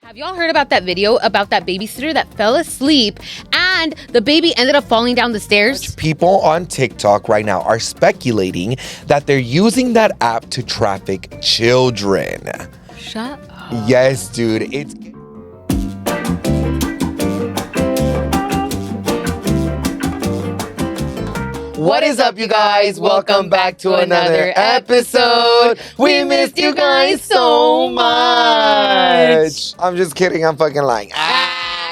Have y'all heard about that video about that babysitter that fell asleep and the baby ended up falling down the stairs? People on TikTok right now are speculating that they're using that app to traffic children. Shut up. Yes, dude. It's... What is up, you guys? Welcome back to another episode. We missed you guys so much. I'm just kidding. I'm fucking lying.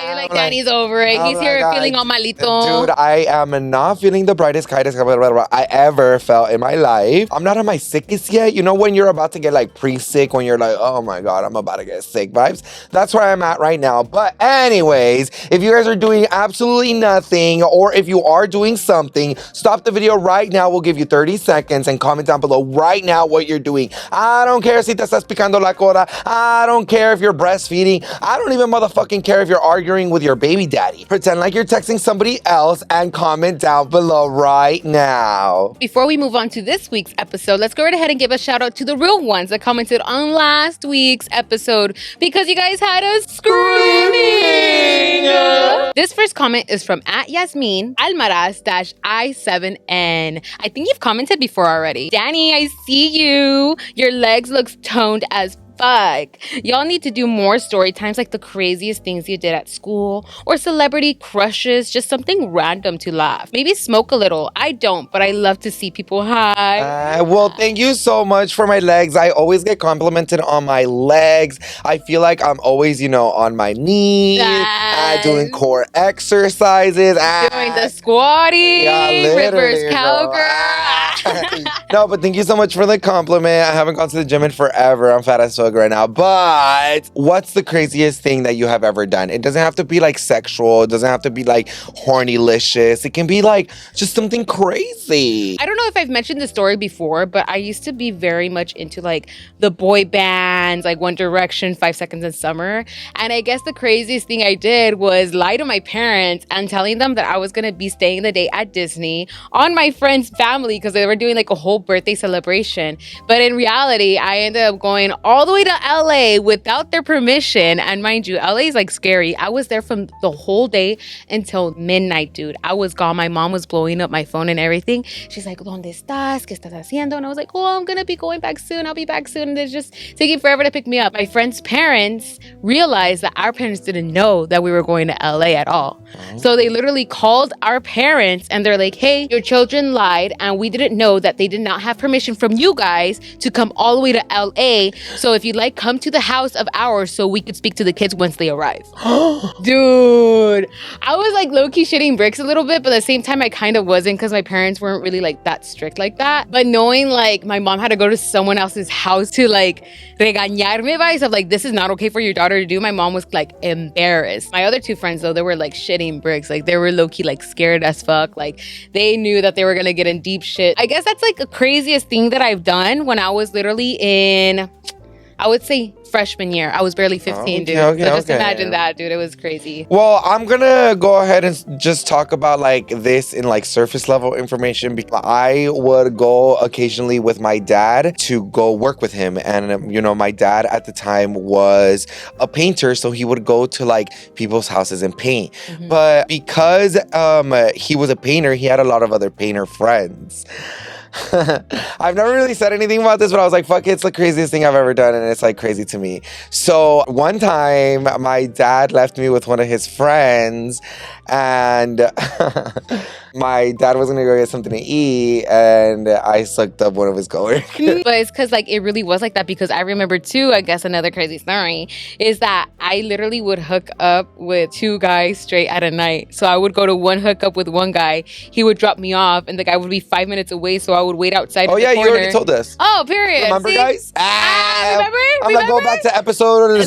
You're like, Danny's over it. He's here feeling all malito. Dude, I am not feeling the brightest, kindest I ever felt in my life. I'm not on my sickest yet. You know when you're about to get like pre-sick, when you're like, oh my God, I'm about to get sick vibes? That's where I'm at right now. But anyways, if you guys are doing absolutely nothing, or if you are doing something, stop the video right now. We'll give you 30 seconds and comment down below right now what you're doing. I don't care si te estás picando la cola. I don't care if you're breastfeeding. I don't even motherfucking care if you're arguing with your baby daddy. Pretend like you're texting somebody else and comment down below right now. Before we move on to this week's episode, let's go right ahead and give a shout out to the real ones that commented on last week's episode because you guys had us screaming. This first comment is from @Yasmin Almaraz-I7N. I think you've commented before already. Danny, I see you. Your legs looks toned as fuck. Y'all need to do more story times like the craziest things you did at school or celebrity crushes, just something random to laugh. Maybe smoke a little. I don't, but I love to see people high. Well, thank you so much for my legs. I always get complimented on my legs. I feel like I'm always, on my knees, doing core exercises. Doing the squatty, reverse cowgirl. No, but thank you so much for the compliment. I haven't gone to the gym in forever. I'm fat as fuck right now. But what's the craziest thing that you have ever done? It doesn't have to be like sexual. It doesn't have to be like horny-licious. It can be like just something crazy. I don't know if I've mentioned this story before, but I used to be very much into like the boy bands, like One Direction, 5 Seconds in Summer. And I guess the craziest thing I did was lie to my parents and telling them that I was going to be staying the day at Disney on my friend's family because they were doing like a whole birthday celebration. But in reality, I ended up going all the way to LA without their permission. And mind you, LA is like scary. I was there from the whole day until midnight, dude. I was gone. My mom was blowing up my phone and everything. She's like, ¿Dónde estás? ¿Qué estás haciendo? And I was like, oh, I'm going to be going back soon. I'll be back soon. And they're just taking forever to pick me up. My friend's parents realized that our parents didn't know that we were going to LA at all. So they literally called our parents and they're like, hey, your children lied and we didn't know that they did not have permission from you guys to come all the way to LA. So if you'd like, come to the house of ours so we could speak to the kids once they arrive. Dude, I was like low-key shitting bricks a little bit, but at the same time I kind of wasn't because my parents weren't really like that strict like that. But knowing like my mom had to go to someone else's house to like regañarme vibes of like, this is not okay for your daughter to do, my mom was like embarrassed. My other two friends though, they were like shitting bricks. Like they were low-key like scared as fuck. Like they knew that they were gonna get in deep shit. I guess that's like the craziest thing that I've done when I was literally in, I would say freshman year. I was barely 15, dude. So just imagine that, dude. It was crazy. Well, I'm gonna go ahead and just talk about like this in like surface level information because I would go occasionally with my dad to go work with him. And, my dad at the time was a painter. So he would go to like people's houses and paint. Mm-hmm. But because he was a painter, he had a lot of other painter friends. I've never really said anything about this, but I was like, fuck it, it's the craziest thing I've ever done, and it's like crazy to me. So one time, my dad left me with one of his friends, and my dad was gonna go get something to eat, and I sucked up one of his coworkers. But it's because like it really was like that because I remember too, I guess another crazy story is that I literally would hook up with two guys straight at a night. So I would go to one hookup with one guy, he would drop me off, and the guy would be 5 minutes away, so I would wait outside. Oh yeah, you already told us. Oh, period. Remember, see? Guys? Remember? I'm gonna go back to episode.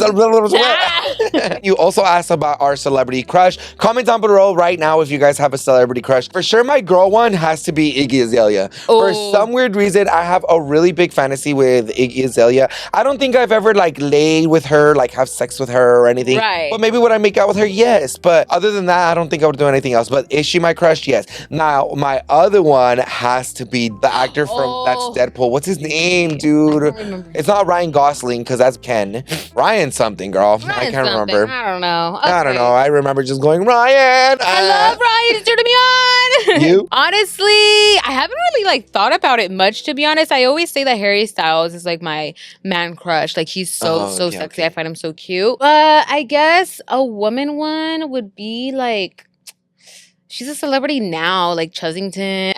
You also asked about our celebrity crush. Comment down below right now if you guys have a celebrity crush. For sure, my girl one has to be Iggy Azalea. For some weird reason, I have a really big fantasy with Iggy Azalea. I don't think I've ever like laid with her, like have sex with her or anything. Right. But maybe would I make out with her? Yes. But other than that, I don't think I would do anything else. But is she my crush? Yes. Now, my other one has to be the actor from that's Deadpool. What's his name, dude? It's not Ryan Gosling because that's Ken. Ryan something, girl. I can't remember. I don't know. Okay. I don't know. I remember just going, Ryan. I love Ryan. It's turning me on. You? Honestly, I haven't really like thought about it much, to be honest. I always say that Harry Styles is like my man crush. Like he's so sexy. Okay. I find him so cute. But I guess a woman one would be like, she's a celebrity now, like Chessington.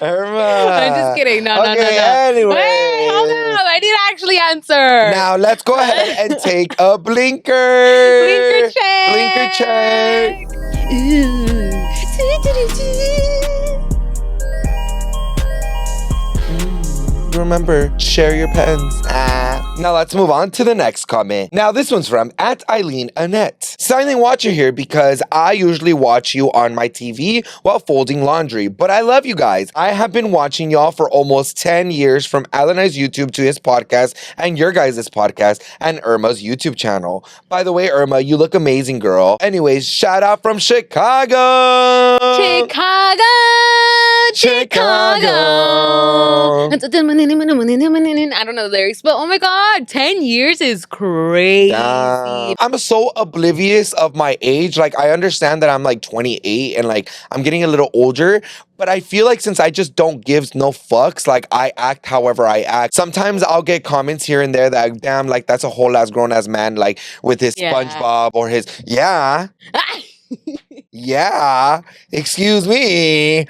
Irma. I'm just kidding. No. Anyway. Wait, hold up. I need to actually answer. Now let's go ahead and take a blinker. Blinker check. Blinker check. Ooh. Remember, share your pens. Now let's move on to the next comment. Now this one's from @EileenAnnette. Silent watcher here because I usually watch you on my TV while folding laundry, but I love you guys. I have been watching y'all for almost 10 years, from Alan's YouTube to his podcast and your guys' podcast and Irma's YouTube channel. By the way, Irma, you look amazing, girl. Anyways, shout out from Chicago. Chicago. I don't know the lyrics, but oh my God, 10 years is crazy. I'm so oblivious of my age. Like, I understand that I'm like 28 and like I'm getting a little older, but I feel like since I just don't give no fucks, like I act however I act. Sometimes I'll get comments here and there that, damn, like that's a whole ass grown ass man, like with his SpongeBob or his, yeah, excuse me.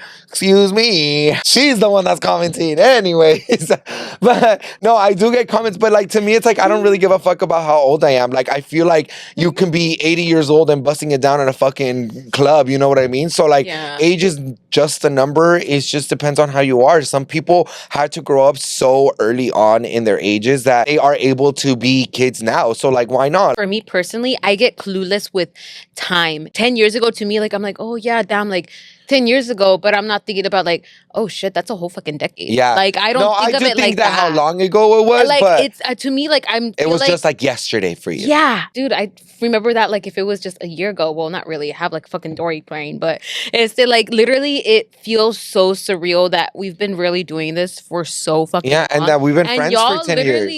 She's the one that's commenting anyways. But no, I do get comments, but like to me, it's like I don't really give a fuck about how old I am. Like I feel like you can be 80 years old and busting it down in a fucking club, you know what I mean? So like age is just a number. It just depends on how you are. Some people had to grow up so early on in their ages that they are able to be kids now. So like, why not? For me personally, I get clueless with time. 10 years ago to me, like I'm like, oh yeah, damn, like 10 years ago, but I'm not thinking about like, oh shit, that's a whole fucking decade. Yeah. Like I don't think of it like that. How long ago it was, like but it's to me like it was just like yesterday for you. Yeah, dude, I remember that like if it was just a year ago. Well, not really. I have like fucking Dory brain, but it's still like literally it feels so surreal that we've been really doing this for so fucking long. And that we've been friends for 10 years.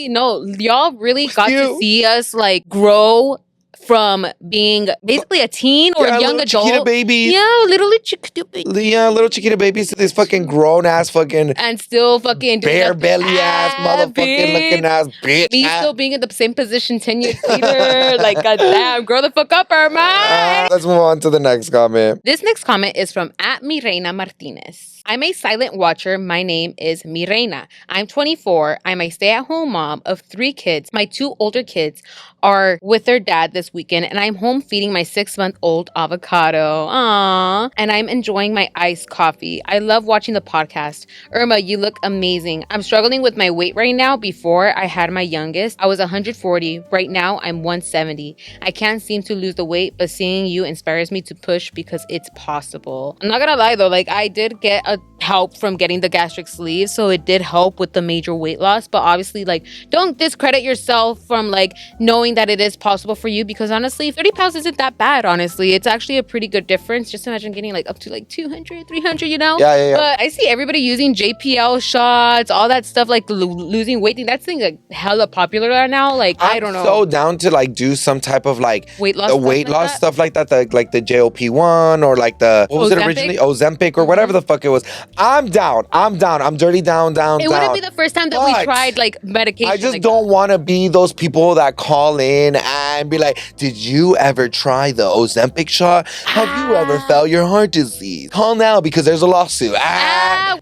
Y'all really got to see us like grow from being basically a teen or a young adult. Chiquita babies. Little Chiquita babies. Yeah, little Chiquita babies to this fucking grown ass fucking and still fucking bare belly ass motherfucking looking ass bitch. Me still being in the same position 10 years later. Like, goddamn, grow the fuck up, Irma. Let's move on to the next comment. This next comment is from @Mireina Martinez. I'm a silent watcher. My name is Mireina. I'm 24. I'm a stay-at-home mom of 3 kids. My 2 older kids are with their dad this weekend, and I'm home feeding my 6-month-old avocado. Aww. And I'm enjoying my iced coffee. I love watching the podcast. Irma, you look amazing. I'm struggling with my weight right now. Before I had my youngest, I was 140. Right now, I'm 170. I can't seem to lose the weight, but seeing you inspires me to push because it's possible. I'm not gonna lie though, like I did get help from getting the gastric sleeve, so it did help with the major weight loss, but obviously like don't discredit yourself from like knowing that it is possible for you, because honestly 30 pounds isn't that bad. Honestly, it's actually a pretty good difference. Just imagine getting like up to like 200 300, you know. Yeah. But I see everybody using JPL shots, all that stuff, like losing weight thing. That's thing like hella popular right now. Like I don't know, I'm so down to like do some type of like weight loss stuff like that, like the JOP1 or like the what was it originally, Ozempic or whatever the fuck it was. I'm down. I'm dirty down. It wouldn't be the first time that we tried like medication. I just like don't want to be those people that call in and be like, did you ever try the Ozempic shot? Have you ever felt your heart disease? Call now because there's a lawsuit.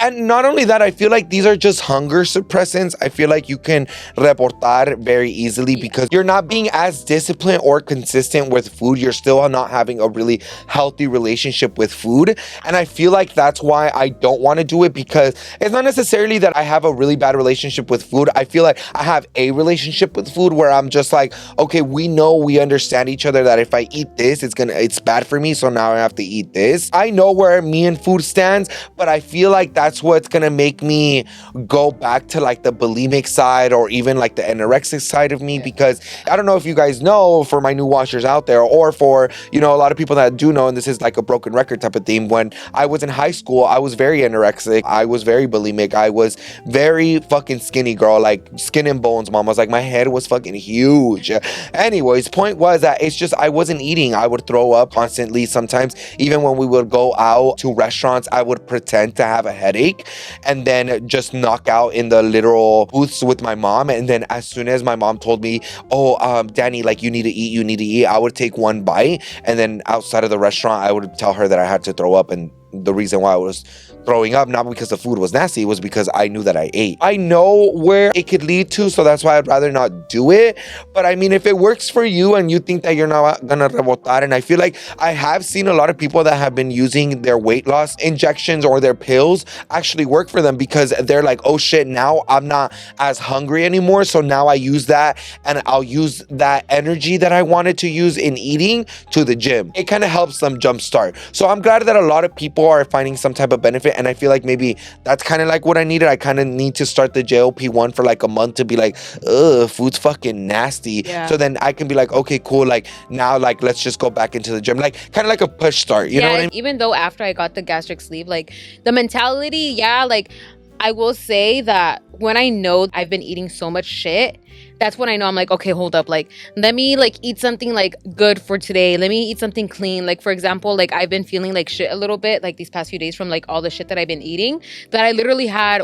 And not only that, I feel like these are just hunger suppressants. I feel like you can reportar very easily because you're not being as disciplined or consistent with food. You're still not having a really healthy relationship with food. And I feel like that's why I don't want to do it, because it's not necessarily that I have a really bad relationship with food. I feel like I have a relationship with food where I'm just like, okay, we know we understand each other that if I eat this, it's bad for me, so now I have to eat this. I know where me and food stands, but I feel like that's what's gonna make me go back to like the bulimic side or even like the anorexic side of me, because I don't know if you guys know, for my new watchers out there, or for, you know, a lot of people that do know, and this is like a broken record type of theme. When I was in high school, I was very anorexic. I was very bulimic. I was very fucking skinny, girl, like skin and bones, mom. I was like, my head was fucking huge. Anyways, point was that it's just I wasn't eating. I would throw up constantly. Sometimes even when we would go out to restaurants, I would pretend to have a headache and then just knock out in the literal booths with my mom. And then as soon as my mom told me, oh, Danny, like you need to eat, I would take one bite, and then outside of the restaurant I would tell her that I had to throw up. And the reason why I was throwing up, not because the food was nasty, it was because I knew that I ate. I know where it could lead to, so that's why I'd rather not do it. But I mean, if it works for you and you think that you're not gonna rebotar, and I feel like I have seen a lot of people that have been using their weight loss injections or their pills actually work for them, because they're like, oh shit, now I'm not as hungry anymore, so now I use that and I'll use that energy that I wanted to use in eating to the gym. It kind of helps them jumpstart. So I'm glad that a lot of people are finding some type of benefit, and I feel like maybe that's kind of like what I needed. I kind of need to start the JLP-1 for like a month to be like, ugh, food's fucking nasty. Yeah. So then I can be like, okay, cool, like now, like let's just go back into the gym, like kind of like a push start, you know what I mean? Even though after I got the gastric sleeve, like the mentality, like I will say that when I know I've been eating so much shit, that's when I know I'm like, okay, hold up. Like, let me like eat something like good for today. Let me eat something clean. Like, for example, like I've been feeling like shit a little bit like these past few days from like all the shit that I've been eating, that I literally had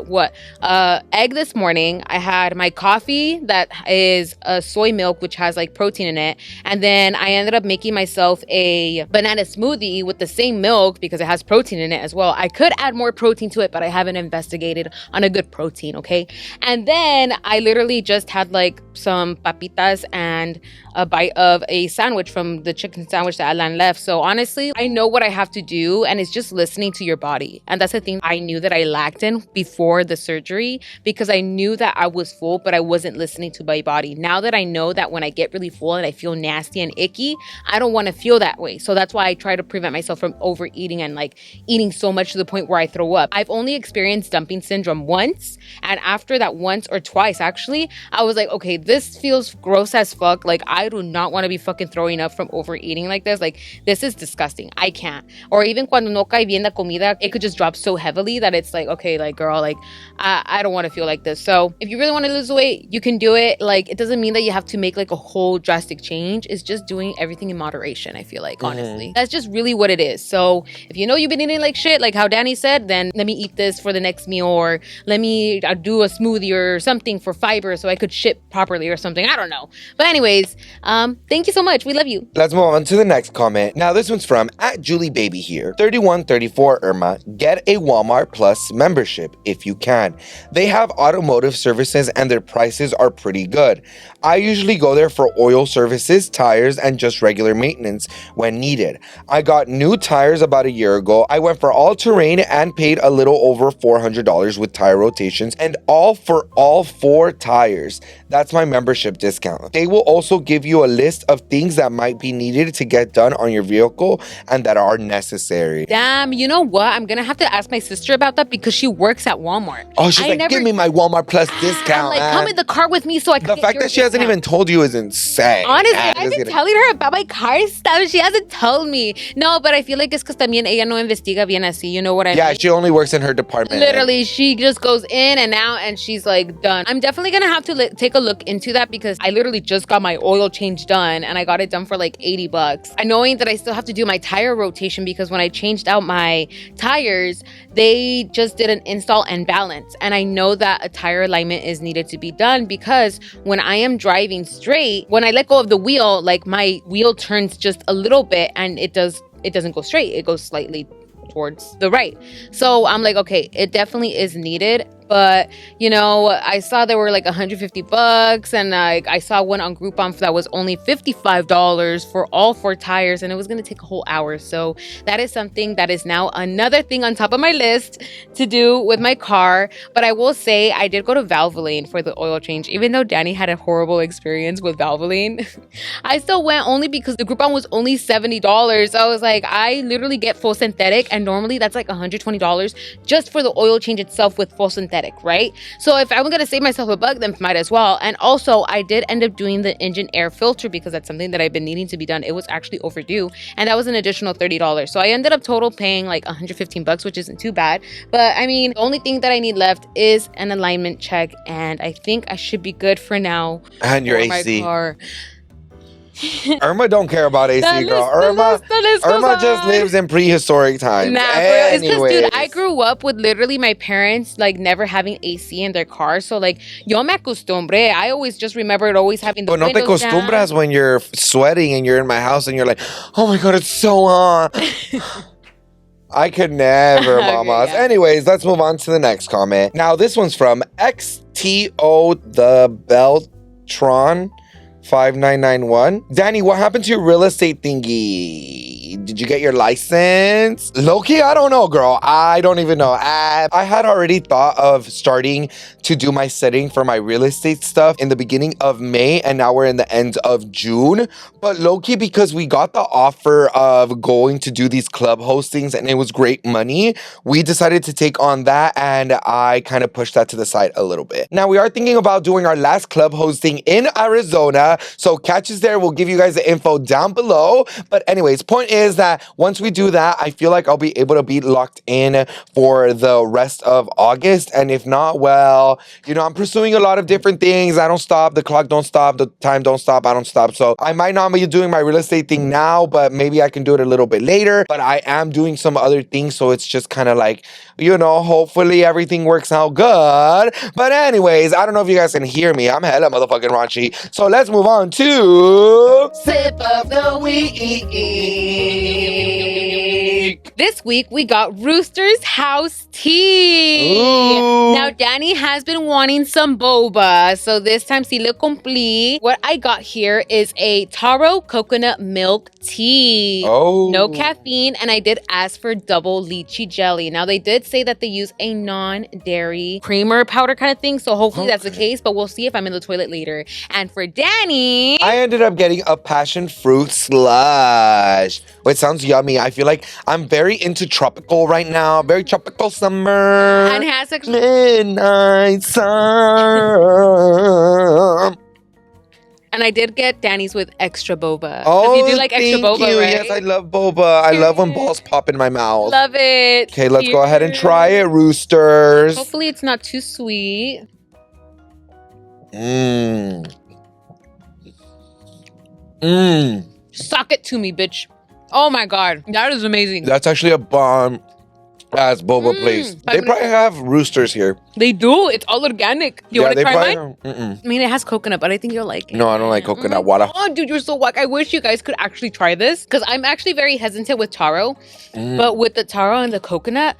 egg this morning. I had my coffee that is soy milk, which has like protein in it. And then I ended up making myself a banana smoothie with the same milk because it has protein in it as well. I could add more protein to it, but I haven't investigated on a good protein, okay? And then I literally just had like some papitas and a bite of a sandwich from the chicken sandwich that Alan left. So honestly, I know what I have to do, and it's just listening to your body. And that's the thing I knew that I lacked in before the surgery, because I knew that I was full, but I wasn't listening to my body. Now that I know that when I get really full and I feel nasty and icky, I don't want to feel that way. So that's why I try to prevent myself from overeating and like eating so much to the point where I throw up. I've only experienced dumping syndrome once, and after that once or twice actually, I was like, okay, this feels gross as fuck. Like, I do not want to be fucking throwing up from overeating like this. Like, this is disgusting. I can't. Or even cuando no cae bien la comida, it could just drop so heavily that it's like, okay, like, girl, like, I don't want to feel like this. So if you really want to lose weight, you can do it. Like, it doesn't mean that you have to make like a whole drastic change. It's just doing everything in moderation, I feel like, honestly. That's just really what it is. So if you know you've been eating like shit, like how Danny said, then let me eat this for the next meal, or let me do a smoothie or something for fiber so I could shit properly or something. I don't know. But anyways, thank you so much. We love you. Let's move on to the next comment. Now this one's from @JulieBaby here. 3134 Irma. Get a Walmart Plus membership if you can. They have automotive services and their prices are pretty good. I usually go there for oil services, tires, and just regular maintenance when needed. I got new tires about a year ago. I went for all terrain and paid a little over $400 with tire rotations, and all for all 4 tires. That's my membership discount. They will also give you a list of things that might be needed to get done on your vehicle and that are necessary. Damn, you know what? I'm gonna have to ask my sister about that because she works at Walmart. Oh, she's give me my Walmart Plus discount. Like, come in the car with me so I can The fact that she hasn't even told you is insane. Honestly, I've been telling her about my car stuff. She hasn't told me. No, but I feel like it's because también ella no investiga bien así. You know what I mean? Yeah, she only works in her department. Literally, she just goes in and out and she's like done. I'm definitely gonna have to take a look into that because I literally just got my oil change done and I got it done for like $80. And knowing that I still have to do my tire rotation because when I changed out my tires, they just did an install and balance. And I know that a tire alignment is needed to be done because when I am driving straight, when I let go of the wheel, like my wheel turns just a little bit and it doesn't go straight. It goes slightly towards the right. So I'm like, okay, it definitely is needed. But, I saw there were like $150 and I saw one on Groupon that was only $55 for all 4 tires and it was going to take a whole hour. So that is something that is now another thing on top of my list to do with my car. But I will say I did go to Valvoline for the oil change. Even though Danny had a horrible experience with Valvoline, I still went only because the Groupon was only $70. So I was like, I literally get full synthetic and normally that's like $120 just for the oil change itself with full synthetic. Right? So if I'm going to save myself $1, then might as well. And also, I did end up doing the engine air filter because that's something that I've been needing to be done. It was actually overdue. And that was an additional $30. So I ended up total paying like $115, which isn't too bad. But I mean, the only thing that I need left is an alignment check. And I think I should be good for now. And your AC. My car. Irma don't care about AC, girl. Irma just lives in prehistoric times. Nah, bro, it's just, dude, I grew up with literally my parents like never having AC in their car. So like, yo me acostumbré. I always just remembered always having the windows down. But no te acostumbras when you're sweating and you're in my house and you're like, oh my God, it's so hot. I could never, mamas. Yeah. Anyways, let's move on to the next comment. Now, this one's from XTO the Beltron 5991. Danny, what happened to your real estate thingy? Did you get your license? Low-key, I don't know, girl. I don't even know. I had already thought of starting to do my setting for my real estate stuff in the beginning of May, and now we're in the end of June. But low-key, because we got the offer of going to do these club hostings and it was great money, we decided to take on that, and I kind of pushed that to the side a little bit. Now, we are thinking about doing our last club hosting in Arizona. So catch us there. We'll give you guys the info down below. But anyways, point is that once we do that, I feel like I'll be able to be locked in for the rest of August. And if not, well, I'm pursuing a lot of different things. I don't stop. The clock don't stop. The time don't stop. I don't stop. So I might not be doing my real estate thing now, but maybe I can do it a little bit later. But I am doing some other things. So it's just kind of like, hopefully everything works out good. But anyways, I don't know if you guys can hear me. I'm hella motherfucking raunchy. So let's move on to Sip of the Week. This week, we got Rooster's House Tea. Ooh. Now, Danny has been wanting some boba, so this time, si le cumplí. What I got here is a taro coconut milk tea. Oh. No caffeine, and I did ask for double lychee jelly. Now, they did say that they use a non-dairy creamer powder kind of thing, so hopefully that's the case, but we'll see if I'm in the toilet later. And for Danny, I ended up getting a passion fruit slush. It sounds yummy. I feel like I'm very into tropical right now. Very tropical summer. and has a Midnight sun. And I did get Danny's with extra boba. Oh, you do like extra boba, you. right? Yes, I love boba. I love when balls pop in my mouth. Love it. Okay, let's go ahead and try it, Roosters. Hopefully it's not too sweet. Mmm. Suck it to me, bitch. Oh my God. That is amazing. That's actually a bomb ass boba place. They probably have Roosters here. They do. It's all organic. You want to try mine? Mm-mm. I mean, it has coconut, but I think you'll like it. No, I don't like coconut water. Oh, dude, you're so whack. I wish you guys could actually try this because I'm actually very hesitant with taro. But with the taro and the coconut,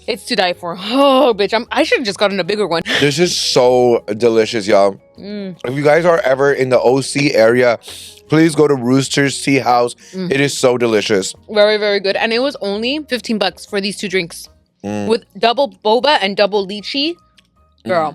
it's to die for. Oh, bitch. I should have just gotten a bigger one. This is so delicious, y'all. If you guys are ever in the OC area, please go to Rooster's Tea House. It is so delicious. Very, very good. And it was only $15 for these 2 drinks. With double boba and double lychee. Girl,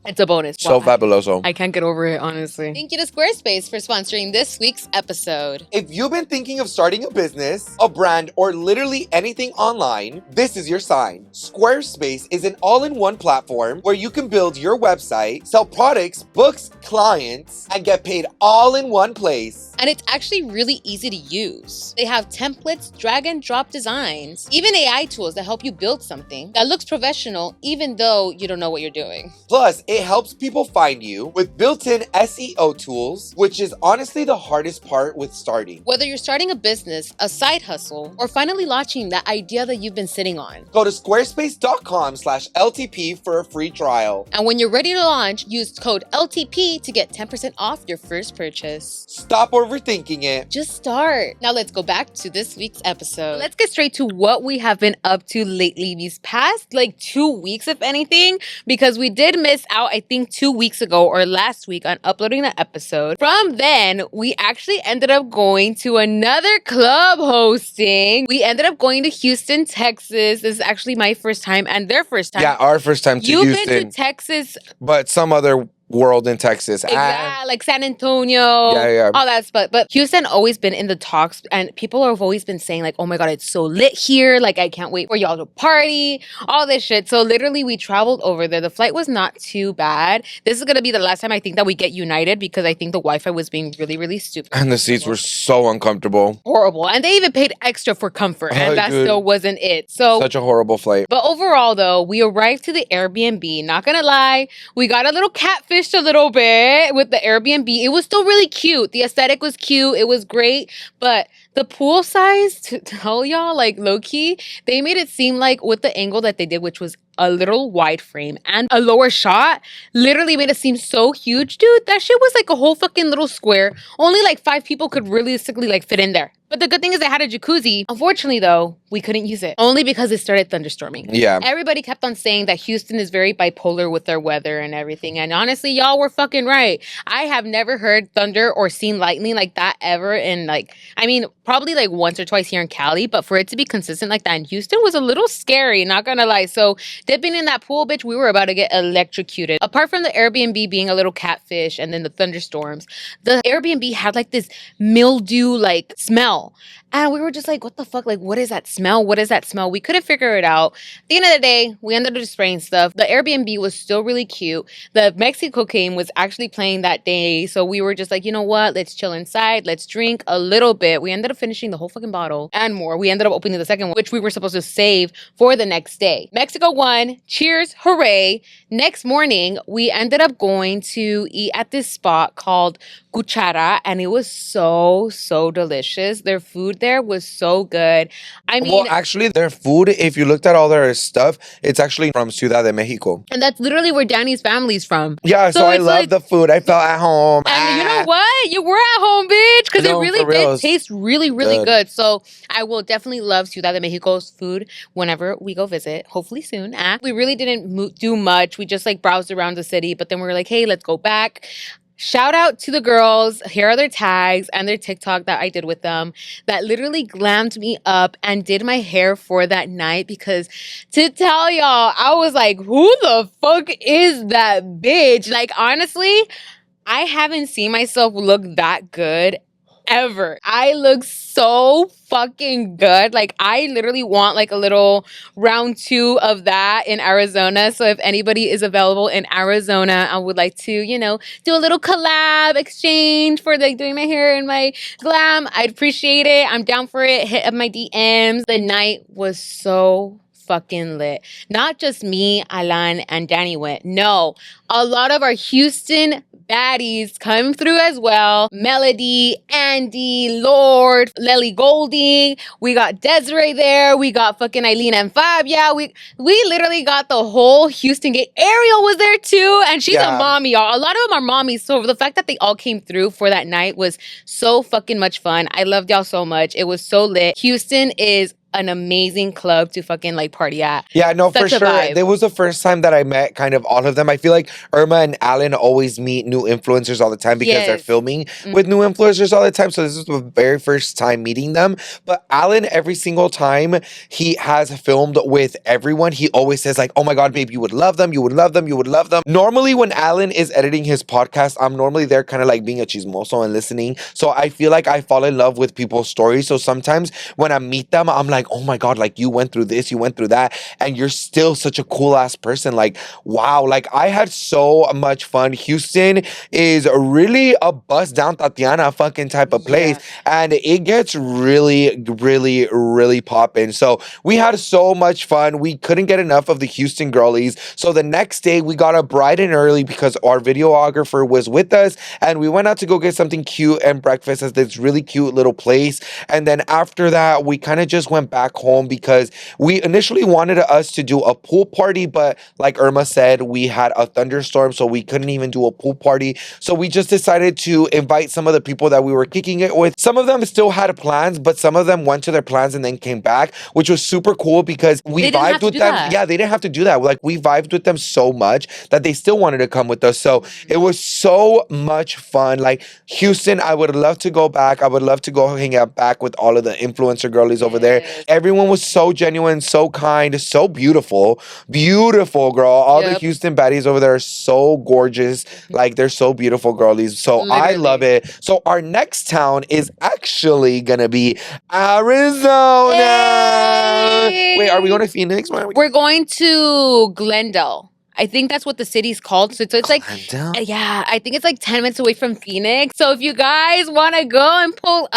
it's a bonus. So Wow. fabuloso. I can't get over it, honestly. Thank you to Squarespace for sponsoring this week's episode. If you've been thinking of starting a business, a brand, or literally anything online, this is your sign. Squarespace is an all-in-one platform where you can build your website, sell products, books, clients, and get paid all in one place. And it's actually really easy to use. They have templates, drag and drop designs, even AI tools that help you build something that looks professional even though you don't know what you're doing. Plus, it helps people find you with built-in SEO tools, which is honestly the hardest part with starting. Whether you're starting a business, a side hustle, or finally launching that idea that you've been sitting on. Go to squarespace.com/LTP for a free trial. And when you're ready to launch, use code LTP to get 10% off your first purchase. Stop over overthinking it. Just start. Now let's go back to this week's episode. Let's get straight to what we have been up to lately these past 2 weeks, if anything, because we did miss out, I think 2 weeks ago or last week on uploading the episode. From then, we actually ended up going to another club hosting. We ended up going to Houston, Texas. This is actually my first time and their first time. Yeah, our first time to You've Houston. been to Texas. But some other world in Texas. Yeah, like San Antonio. Yeah. All that stuff. But Houston always been in the talks, and people have always been saying oh my God, it's so lit here. I can't wait for y'all to party, all this shit. So literally we traveled over there. The flight was not too bad. This is going to be the last time I think that we get United because I think the Wi-Fi was being really, really stupid. And the seats were so uncomfortable. Horrible. And they even paid extra for comfort, and that dude. still wasn't it. So Such a horrible flight. But overall, though, we arrived to the Airbnb. Not gonna lie, we got a little catfished a little bit with the Airbnb. It was still really cute. The aesthetic was cute. It was great. But the pool size, to tell y'all, low-key, they made it seem like with the angle that they did, which was a little wide frame and a lower shot, literally made it seem so huge. Dude, that shit was a whole fucking little square. Only 5 people could realistically fit in there. But the good thing is they had a jacuzzi. Unfortunately, though, we couldn't use it. Only because it started thunderstorming. Yeah. Everybody kept on saying that Houston is very bipolar with their weather and everything. And honestly, y'all were fucking right. I have never heard thunder or seen lightning like that ever in probably once or twice here in Cali. But for it to be consistent like that in Houston was a little scary, not gonna lie. So dipping in that pool, bitch, we were about to get electrocuted. Apart from the Airbnb being a little catfish and then the thunderstorms, the Airbnb had this mildew smell. And we were just what the fuck? What is that smell? What is that smell? We couldn't figure it out. At the end of the day, we ended up spraying stuff. The Airbnb was still really cute. The Mexico game was actually playing that day. So we were just you know what? Let's chill inside. Let's drink a little bit. We ended up finishing the whole fucking bottle and more. We ended up opening the second one, which we were supposed to save for the next day. Mexico won. Cheers. Hooray. Next morning, we ended up going to eat at this spot called Cuchara, and it was so delicious. Their food there was so good. Well, actually, their food, if you looked at all their stuff, it's actually from Ciudad de Mexico. And that's literally where Danny's family's from. Yeah, so I love the food. I felt at home. And you know what? You were at home, bitch, because it really did taste really, really good. So I will definitely love Ciudad de Mexico's food whenever we go visit, hopefully soon. We really didn't do much. We just browsed around the city, but then we were hey, let's go back. Shout out to the girls. Here are their tags and their TikTok that I did with them that literally glammed me up and did my hair for that night, because to tell y'all, I was who the fuck is that bitch? Honestly, I haven't seen myself look that good ever. I look so fucking good. I literally want a little round 2 of that in Arizona. So if anybody is available in Arizona, I would like to, do a little collab exchange for doing my hair and my glam. I'd appreciate it. I'm down for it. Hit up my DMs. The night was so fucking lit. Not just me, Alan, and Danny went. No, a lot of our Houston baddies come through as well. Melody, Andy, Lord, Lely Golding. We got Desiree there. We got fucking Eileen and Fabia. We literally got the whole Houston gang. Ariel was there too, and she's a mommy, y'all. A lot of them are mommies. So the fact that they all came through for that night was so fucking much fun. I loved y'all so much. It was so lit. Houston is an amazing club to fucking party at. Yeah, no, Such for a sure. vibe. It was the first time that I met kind of all of them. I feel like Irma and Alan always meet new influencers all the time because they're filming with new influencers all the time. So this is the very first time meeting them. But Alan, every single time he has filmed with everyone, he always says oh my God, babe, you would love them. You would love them. You would love them. Normally when Alan is editing his podcast, I'm normally there kind of being a chismoso and listening. So I feel I fall in love with people's stories. So sometimes when I meet them, I'm oh my God, you went through this, you went through that, and you're still such a cool ass person. Wow, I had so much fun. Houston is really a bust down Tatiana fucking type of place, and it gets really, really, really popping. So we had so much fun. We couldn't get enough of the Houston girlies. So the next day we got up bright and early because our videographer was with us, and we went out to go get something cute and breakfast at this really cute little place. And then after that, we kind of just went back home because we initially wanted us to do a pool party, but like Irma said, we had a thunderstorm, so we couldn't even do a pool party. So we just decided to invite some of the people that we were kicking it with. Some of them still had plans, but some of them went to their plans and then came back, which was super cool because we They didn't have vibed to with do them. that. Yeah, they didn't have to do that. Like we vibed with them so much that they still wanted to come with us. So it was so much fun. Like Houston, I would love to go back. I would love to go hang out back with all of the influencer girlies over there. Yes. Everyone was so genuine, so kind, so beautiful. Beautiful, girl. All the Yep. Houston baddies over there are so gorgeous. Like they're so beautiful girlies. So I love Literally. it. So our next town is actually gonna be Arizona. Yay! Wait, are we going to Phoenix? Where are we? We're going to Glendale. I think that's what the city's called. So it's like, Glendale? yeah, I think it's like 10 minutes away from Phoenix. So if you guys want to go and pull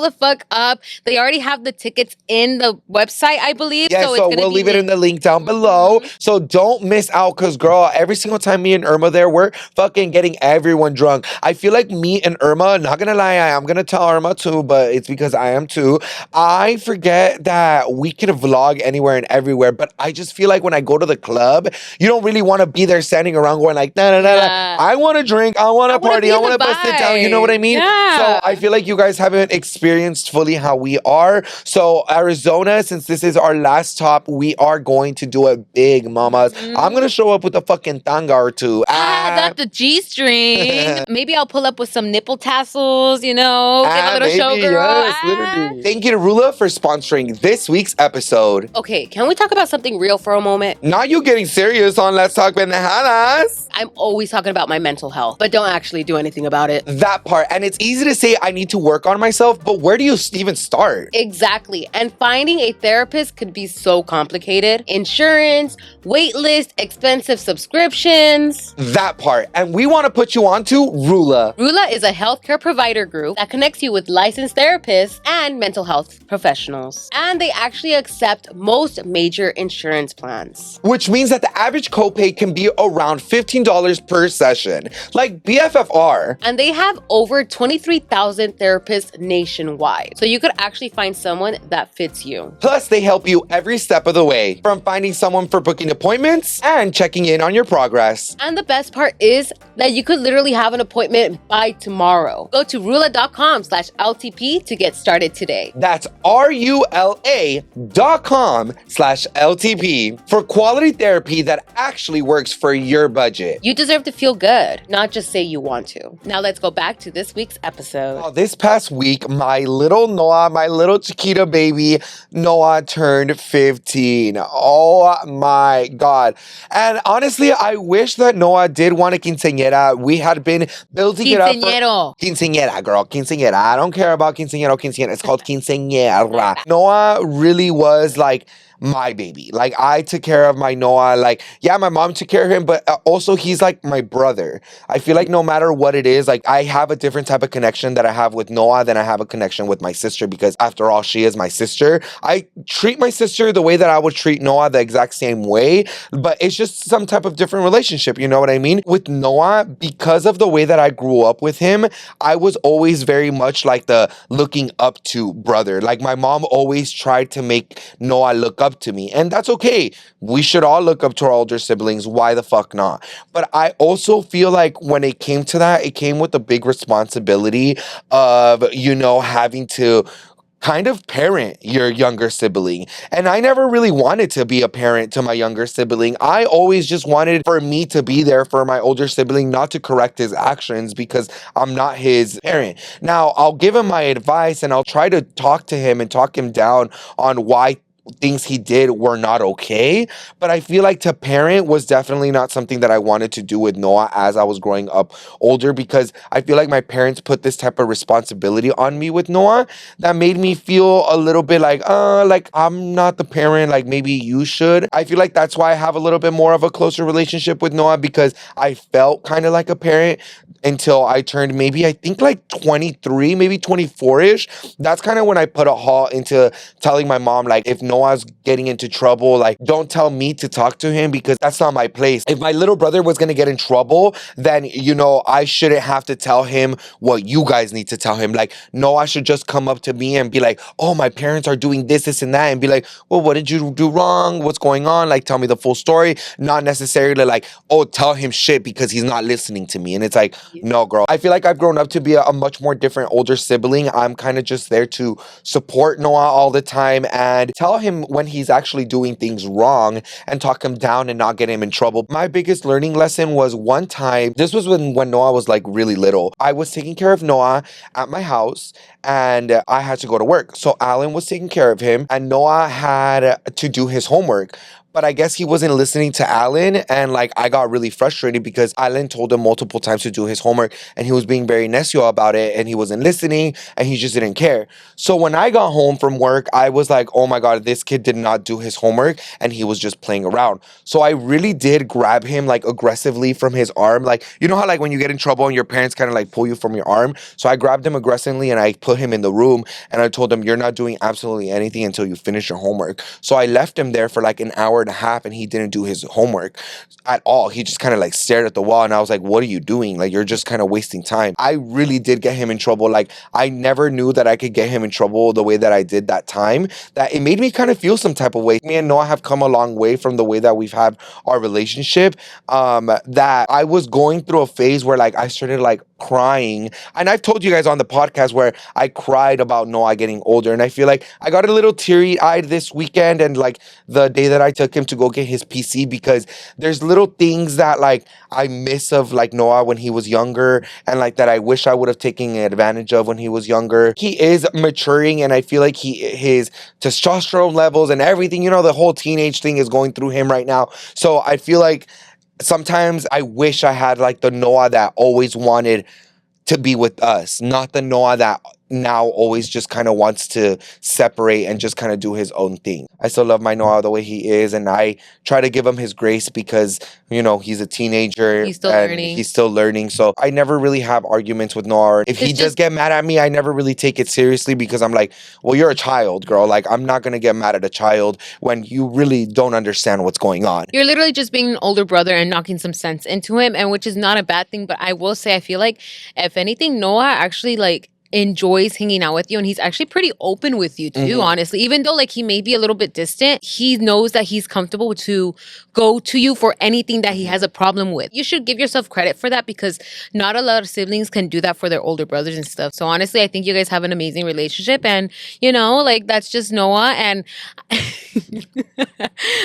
the fuck up. They already have the tickets in the website, I believe. Yeah, so so it's we'll leave it in the link down below. Mhm. So don't miss out because, girl, every single time me and Irma there, we're fucking getting everyone drunk. I feel like me and Irma, not gonna lie, I'm gonna tell Irma too, but it's because I am too. I forget that we can vlog anywhere and everywhere, but I just feel like when I go to the club, you don't really want to be there standing around going like, nah, nah, nah, nah. Yeah. I want to drink, I want I to wanna party, be I in want to the bust it down. You know what I mean? vibe. So Yeah. I feel like you guys haven't experienced fully how we are. So Arizona, since this is our last stop, we are going to do it big, mamas. I'm gonna show up with a fucking tanga or two. Not the G-string. Maybe I'll pull up with some nipple tassels, you know, get a little maybe, showgirl. yes, literally. Thank you to Rula for sponsoring this week's episode. Okay, can we talk about something real for a moment? Not you getting serious on Let's Talk Pendejadas. I'm always talking about my mental health, but don't actually do anything about it. That part. And it's easy to say I need to work on myself, but where do you even start? Exactly. And finding a therapist could be so complicated. Insurance, wait list, expensive subscriptions. That part. And we want to put you on to Rula. Rula is a healthcare provider group that connects you with licensed therapists and mental health professionals. And they actually accept most major insurance plans. Which means that the average copay can be around $15 per session, like BFFR. And they have over 23,000 therapists nationwide. So you could actually find someone that fits you. Plus, they help you every step of the way, from finding someone for booking appointments and checking in on your progress. And the best part is that you could literally have an appointment by tomorrow. Go to rula.com/LTP to get started today. That's RULA.com/LTP for quality therapy that actually works for your budget. You deserve to feel good, not just say you want to. Now let's go back to this week's episode. Oh, this past week, my little Noah, my little Chiquita baby, Noah turned 15. Oh my God. And honestly, I wish that Noah did want a quinceañera. We had been building it up. Quinceañero. Quinceañera, girl. Quinceañera. I don't care about quinceañera. It's called quinceañera. Noah really was like my baby. Like I took care of my Noah. Like, yeah, my mom took care of him, but also he's like my brother. I feel like no matter what it is, like I have a different type of connection that I have with Noah than I have a connection with my sister because after all, she is my sister. I treat my sister the way that I would treat Noah the exact same way, but it's just some type of different relationship. You know what I mean? With Noah, because of the way that I grew up with him, I was always very much like the looking up to brother. Like my mom always tried to make Noah look up to me, and that's okay. We should all look up to our older siblings. Why the fuck not? But I also feel like when it came to that, it came with a big responsibility of, you know, having to kind of parent your younger sibling. And I never really wanted to be a parent to my younger sibling. I always just wanted for me to be there for my older sibling, not to correct his actions because I'm not his parent. Now, I'll give him my advice and I'll try to talk to him and talk him down on why things he did were not okay, but I feel like to parent was definitely not something that I wanted to do with Noah as I was growing up older, because I feel like my parents put this type of responsibility on me with Noah that made me feel a little bit like I'm not the parent, like maybe you should. I feel like that's why I have a little bit more of a closer relationship with Noah, because I felt kind of like a parent until I turned maybe, I think like 23, maybe 24-ish. That's kind of when I put a halt into telling my mom, like, if Noah's getting into trouble, like, don't tell me to talk to him because that's not my place. If my little brother was going to get in trouble, then, I shouldn't have to tell him what you guys need to tell him. Like, Noah should just come up to me and be like, oh, my parents are doing this, and that, and be like, well, what did you do wrong? What's going on? Like, tell me the full story. Not necessarily like, oh, tell him shit because he's not listening to me. And it's like, no, girl. I feel like I've grown up to be a much more different older sibling. I'm kind of just there to support Noah all the time and tell him when he's actually doing things wrong and talk him down and not get him in trouble. My biggest learning lesson was one time, this was when Noah was like really little. I was taking care of Noah at my house and I had to go to work. So Alan was taking care of him and Noah had to do his homework. But I guess he wasn't listening to Alan, and like I got really frustrated because Alan told him multiple times to do his homework and he was being very necio about it and he wasn't listening and he just didn't care. So when I got home from work, I was like, oh my God, this kid did not do his homework and he was just playing around. So I really did grab him like aggressively from his arm. Like, you know how like when you get in trouble and your parents kind of like pull you from your arm? So I grabbed him aggressively and I put him in the room and I told him, you're not doing absolutely anything until you finish your homework. So I left him there for like an hour and a half and he didn't do his homework at all. He just kind of like stared at the wall and I was like, what are you doing? Like, you're just kind of wasting time. I really did get him in trouble. Like, I never knew that I could get him in trouble the way that I did that time, that it made me kind of feel some type of way. Me and Noah have come a long way from the way that we've had our relationship, that I was going through a phase where like I started like crying. And I've told you guys on the podcast where I cried about Noah getting older. And I feel like I got a little teary-eyed this weekend and like the day that I took him to go get his PC, because there's little things that like I miss of like Noah when he was younger and like that I wish I would have taken advantage of when he was younger. He is maturing and I feel like his testosterone levels and everything, the whole teenage thing is going through him right now. So I feel like sometimes I wish I had like the Noah that always wanted to be with us, not the Noah that now always just kind of wants to separate and just kind of do his own thing. I still love my Noah the way he is, and I try to give him his grace because, he's a teenager. He's still learning. He's still learning. So I never really have arguments with Noah. If he does get mad at me, I never really take it seriously because I'm like, well, you're a child, girl. Like, I'm not going to get mad at a child when you really don't understand what's going on. You're literally just being an older brother and knocking some sense into him, and which is not a bad thing. But I will say, I feel like if anything, Noah actually like enjoys hanging out with you, and he's actually pretty open with you too, honestly. Even though like he may be a little bit distant, he knows that he's comfortable to go to you for anything that he has a problem with. You should give yourself credit for that because not a lot of siblings can do that for their older brothers and stuff. So honestly, I think you guys have an amazing relationship, and like that's just Noah. And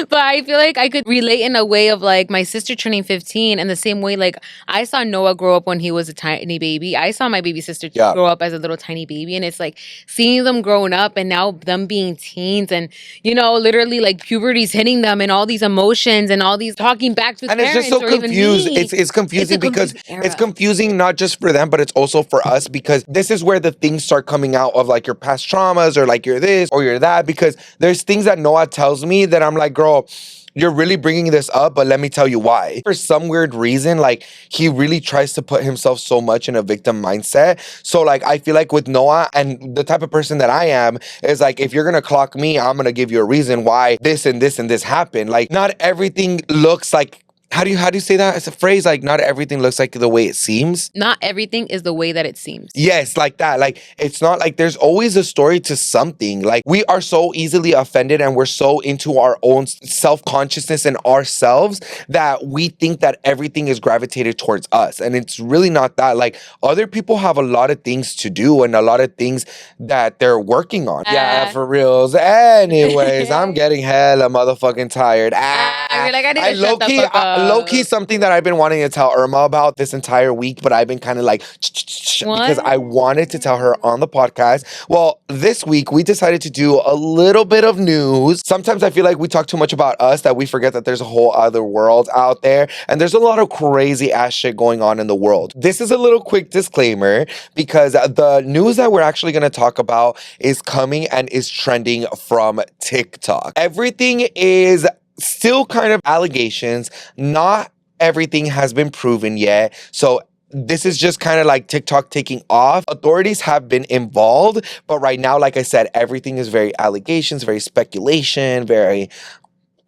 but I feel like I could relate in a way of like my sister turning 15, and the same way like I saw Noah grow up when he was a tiny baby. I saw my baby sister grow up as a little tiny baby, and it's like seeing them growing up and now them being teens, and literally like puberty's hitting them and all these emotions and all these talking back to and parents. It's just so confused. It's confusing because it's confusing not just for them, but it's also for us, because this is where the things start coming out of like your past traumas or like you're this or you're that, because there's things that Noah tells me that I'm like, girl, you're really bringing this up, but let me tell you why. For some weird reason, like he really tries to put himself so much in a victim mindset. So like I feel like with Noah and the type of person that I am is like, if you're gonna clock me, I'm gonna give you a reason why this and this and this happened. Like not everything looks like, how do you say that? It's a phrase like not everything looks like the way it seems. Not everything is the way that it seems. Yes, like that. Like it's not like there's always a story to something. Like we are so easily offended and we're so into our own self-consciousness and ourselves that we think that everything is gravitated towards us. And it's really not that. Like other people have a lot of things to do and a lot of things that they're working on. Yeah, for reals. Anyways, I'm getting hella motherfucking tired. You're like, I need to shut the fuck up. Low-key something that I've been wanting to tell Irma about this entire week, but I've been kind of like because I wanted to tell her on the podcast. Well, this week we decided to do a little bit of news. Sometimes I feel like we talk too much about us that we forget that there's a whole other world out there, and there's a lot of crazy ass shit going on in the world. This is a little quick disclaimer because the news that we're actually going to talk about is coming and is trending from TikTok. Everything is still kind of allegations. Not everything has been proven yet. So this is just kind of like TikTok taking off. Authorities have been involved, but right now, like I said, everything is very allegations, very speculation, very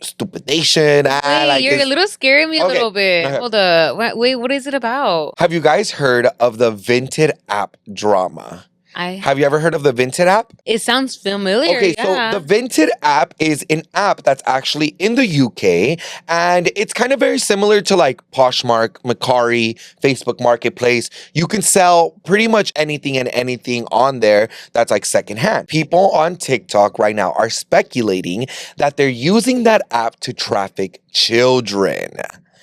stupidation. Wait, you're a little scaring me a Okay, little bit. okay. Hold up. Wait, what is it about? Have you guys heard of the Vinted app drama? Have you ever heard of the Vinted app? It sounds familiar. Okay, yeah. so the Vinted app is an app that's actually in the UK, and it's kind of very similar to like Poshmark, Macari, Facebook Marketplace. You can sell pretty much anything and anything on there that's like secondhand. People on TikTok right now are speculating that they're using that app to traffic children.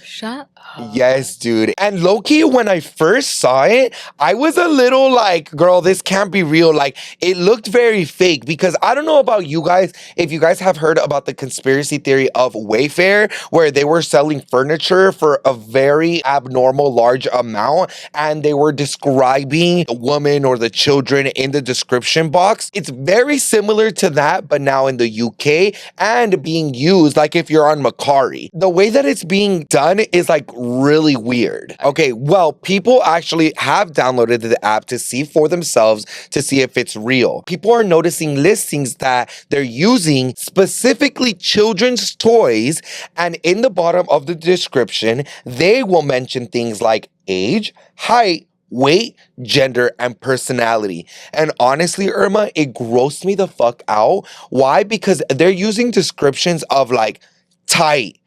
Shut up. Yes, dude. And low-key, when I first saw it, I was a little like, girl, this can't be real. Like, it looked very fake because I don't know about you guys, if you guys have heard about the conspiracy theory of Wayfair, where they were selling furniture for a very abnormal large amount, and they were describing the woman or the children in the description box. It's very similar to that, but now in the UK and being used, like if you're on Macari. The way that it's being done is like really weird. Okay, well, people actually have downloaded the app to see for themselves to see if it's real. People are noticing listings that they're using specifically children's toys, and in the bottom of the description, they will mention things like age, height, weight, gender, and personality. And honestly, Irma, it grossed me the fuck out. Why? Because they're using descriptions of like tight,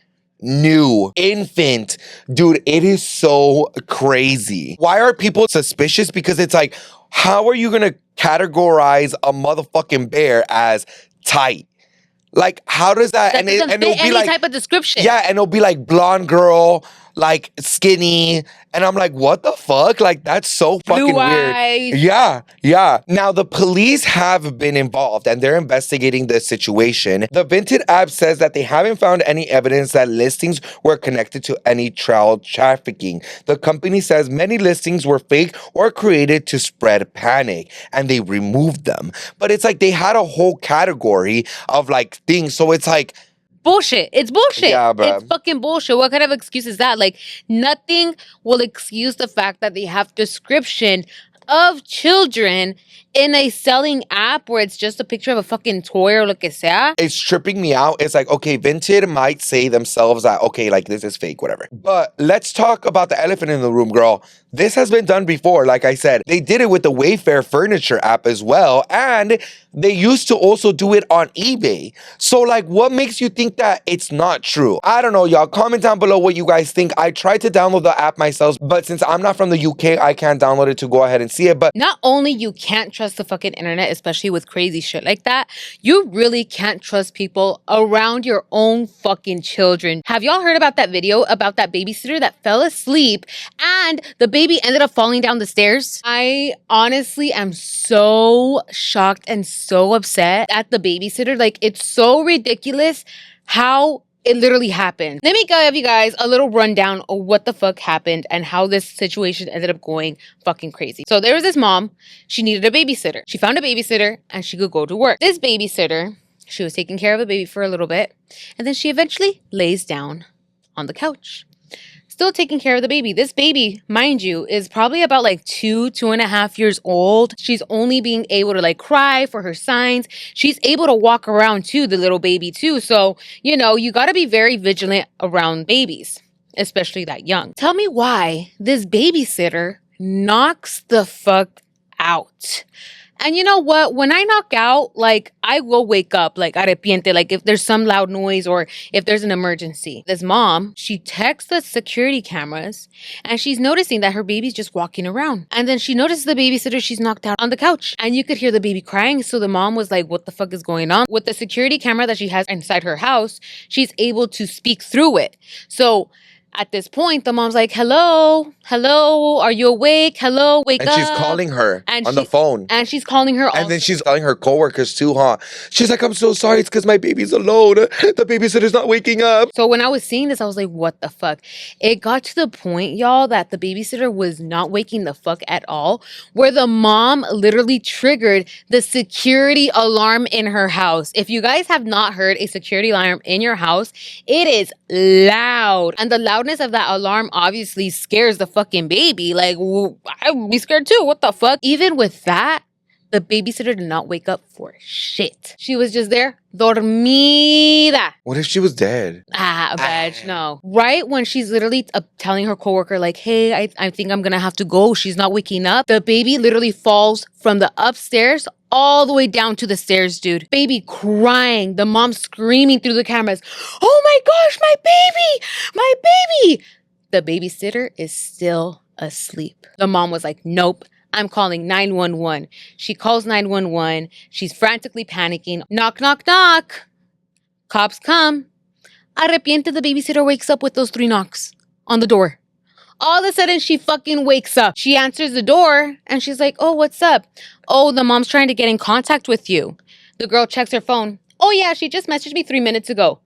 new, infant. Dude, it is so crazy. Why are people suspicious? Because it's like, how are you gonna categorize a motherfucking bear as tight? Like, how does that? That doesn't it'll fit be any like, type of description. yeah, and it'll be like blonde girl, like skinny, and I'm like, what the fuck? Like, that's so fucking Blue weird. eyes. Yeah. Now, the police have been involved and they're investigating the situation. The Vinted app says that they haven't found any evidence that listings were connected to any child trafficking. The company says many listings were fake or created to spread panic, and they removed them. But it's like they had a whole category of like things. So it's like, bullshit. It's bullshit. Yeah, bruh. It's fucking bullshit. What kind of excuse is that? Like, nothing will excuse the fact that they have description of children in a selling app where it's just a picture of a fucking toy or lo que sea. it's tripping me out. It's like, okay, Vinted might say themselves that, okay, like this is fake, whatever. But let's talk about the elephant in the room, girl. This has been done before. Like I said, they did it with the Wayfair furniture app as well. And they used to also do it on eBay. So like, what makes you think that it's not true? I don't know, y'all. Comment down below what you guys think. I tried to download the app myself, but since I'm not from the UK, I can't download it to go ahead and see it. But Not only you can't trust the fucking internet, especially with crazy shit like that, you really can't trust people around your own fucking children. Have y'all heard about that video about that babysitter that fell asleep and the baby ended up falling down the stairs? I honestly am so shocked and so upset at the babysitter. Like, it's so ridiculous how it literally happened. Let me give you guys a little rundown of what the fuck happened and how this situation ended up going fucking crazy. So there was this mom. She needed a babysitter. She found a babysitter and she could go to work. This babysitter, she was taking care of a baby for a little bit, and then she eventually lays down on the couch, still taking care of the baby. This baby, mind you, is probably about like 2.5 years old. She's only being able to like cry for her signs. She's able to walk around too, the little baby too. So, you know, you got to be very vigilant around babies, especially that young. Tell me why this babysitter knocks the fuck out. And you know what? When I knock out, like, I will wake up, like, arrepiente, like, if there's some loud noise or if there's an emergency. This mom, she texts the security cameras and she's noticing that her baby's just walking around. And then she notices the babysitter, she's knocked out on the couch. And you could hear the baby crying. So the mom was like, what the fuck is going on? With the security camera that she has inside her house, she's able to speak through it. So at this point, the mom's like, hello, are you awake? Hello, wake up. and she's calling her on the phone. And she's calling her And then she's calling her coworkers too, huh? She's like, I'm so sorry. It's because my baby's alone. The babysitter's not waking up. So when I was seeing this, I was like, what the fuck? It got to the point, y'all, that the babysitter was not waking the fuck at all, where the mom literally triggered the security alarm in her house. If you guys have not heard a security alarm in your house, it is loud. And the loudest loudness of that alarm obviously scares the fucking baby. Like, I would be scared too. What the fuck? Even with that, the babysitter did not wake up for shit. She was just there, dormida. What if she was dead? Bitch, no. Right when she's literally telling her coworker, like, hey, I think I'm gonna have to go. She's not waking up. The baby literally falls from the upstairs all the way down to the stairs, dude. Baby crying. The mom screaming through the cameras, oh my gosh, my baby, my baby. The babysitter is still asleep. The mom was like, nope. I'm calling 911. She calls 911. She's frantically panicking. Knock, knock, knock. Cops come. Arrepiente, the babysitter wakes up with those 3 knocks on the door. All of a sudden, she fucking wakes up. She answers the door and she's like, oh, what's up? Oh, the mom's trying to get in contact with you. The girl checks her phone. Oh, yeah, she just messaged me 3 minutes ago.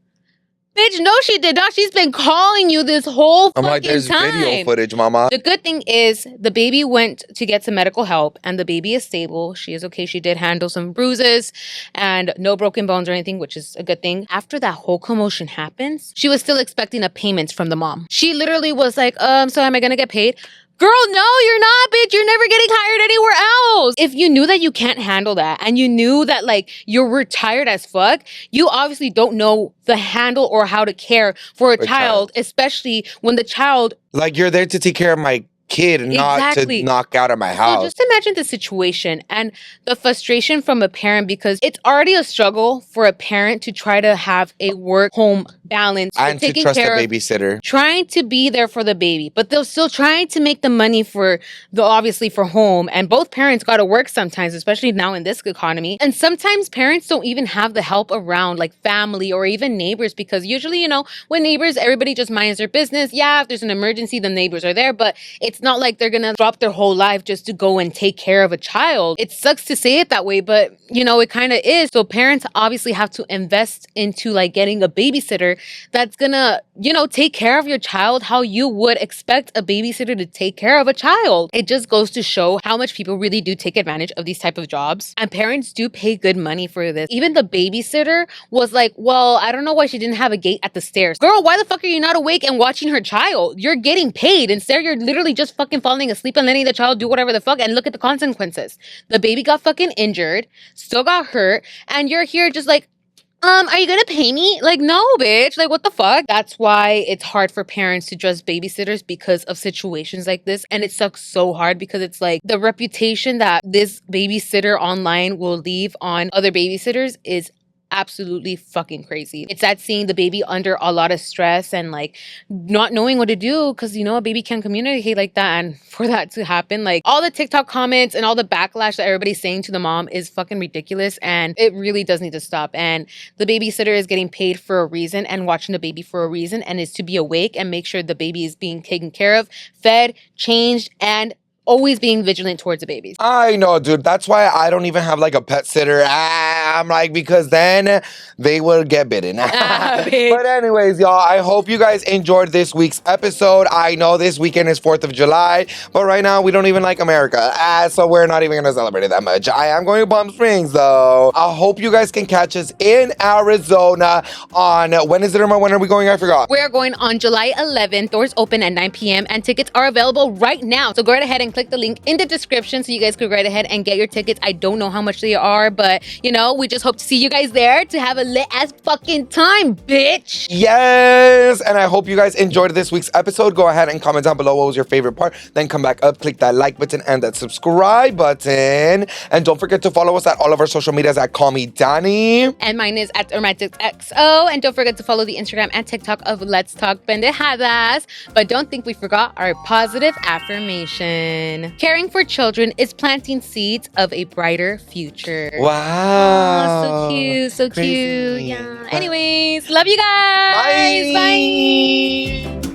Bitch, no, she did not. She's been calling you this whole fucking time. I'm like, there's video footage, mama. The good thing is the baby went to get some medical help and the baby is stable. She is okay. She did handle some bruises and no broken bones or anything, which is a good thing. After that whole commotion happens, she was still expecting a payment from the mom. She literally was like, so am I going to get paid? Girl, no, you're not, bitch. You're never getting hired anywhere else. If you knew that you can't handle that and you knew that, like, you're retired as fuck, you obviously don't know the handle or how to care for a child, especially when the child... Like, you're there to take care of my kid and not to knock out of my house. So just imagine the situation and the frustration from a parent, because it's already a struggle for a parent to try to have a work-home balance and to trust the babysitter, trying to be there for the baby, but they're still trying to make the money for obviously for home. And both parents got to work sometimes, especially now in this economy. And sometimes parents don't even have the help around, like family or even neighbors, because usually, you know, when neighbors, everybody just minds their business. Yeah, if there's an emergency, the neighbors are there, but it's not like they're gonna drop their whole life just to go and take care of a child. It sucks to say it that way, but you know, it kind of is. So parents obviously have to invest into like getting a babysitter that's gonna, you know, take care of your child how you would expect a babysitter to take care of a child. It just goes to show how much people really do take advantage of these type of jobs. And parents do pay good money for this. Even the babysitter was like, well, I don't know why she didn't have a gate at the stairs. Girl, why the fuck are you not awake and watching her child? You're getting paid. Instead, you're literally just fucking falling asleep and letting the child do whatever the fuck, and look at the consequences. The baby got fucking injured, still got hurt, and you're here just like, are you gonna pay me? Like, no, bitch. Like, what the fuck? That's why it's hard for parents to trust babysitters, because of situations like this. And it sucks so hard because it's like the reputation that this babysitter online will leave on other babysitters is absolutely fucking crazy. It's that seeing the baby under a lot of stress and like not knowing what to do, because you know a baby can't communicate like that. And for that to happen, like all the TikTok comments and all the backlash that everybody's saying to the mom is fucking ridiculous, and it really does need to stop. And the babysitter is getting paid for a reason and watching the baby for a reason, and is to be awake and make sure the baby is being taken care of, fed, changed, and always being vigilant towards the babies. I know, dude. That's why I don't even have like a pet sitter. I'm like, because then they will get bitten. But anyways, y'all, I hope you guys enjoyed this week's episode. I know this weekend is 4th of July, but right now we don't even like America. So we're not even going to celebrate it that much. I am going to Palm Springs, though. I hope you guys can catch us in Arizona on, when is it, Irma? When are we going? I forgot. We're going on July 11th. Doors open at 9 p.m. and tickets are available right now. So go right ahead and click the link in the description so you guys could go right ahead and get your tickets. I don't know how much they are, but you know, we just hope to see you guys there to have a lit ass fucking time, bitch. Yes, and I hope you guys enjoyed this week's episode. Go ahead and comment down below what was your favorite part. Then come back up, click that like button and that subscribe button. And don't forget to follow us at all of our social medias at Call Me Danny. And mine is at RomanticXO. And don't forget to follow the Instagram and TikTok of Let's Talk Pendejadas. But don't think we forgot our positive affirmation. Caring for children is planting seeds of a brighter future. Wow. Oh, so cute. So Crazy. cute. Yeah. Anyways, love you guys. Bye. Bye.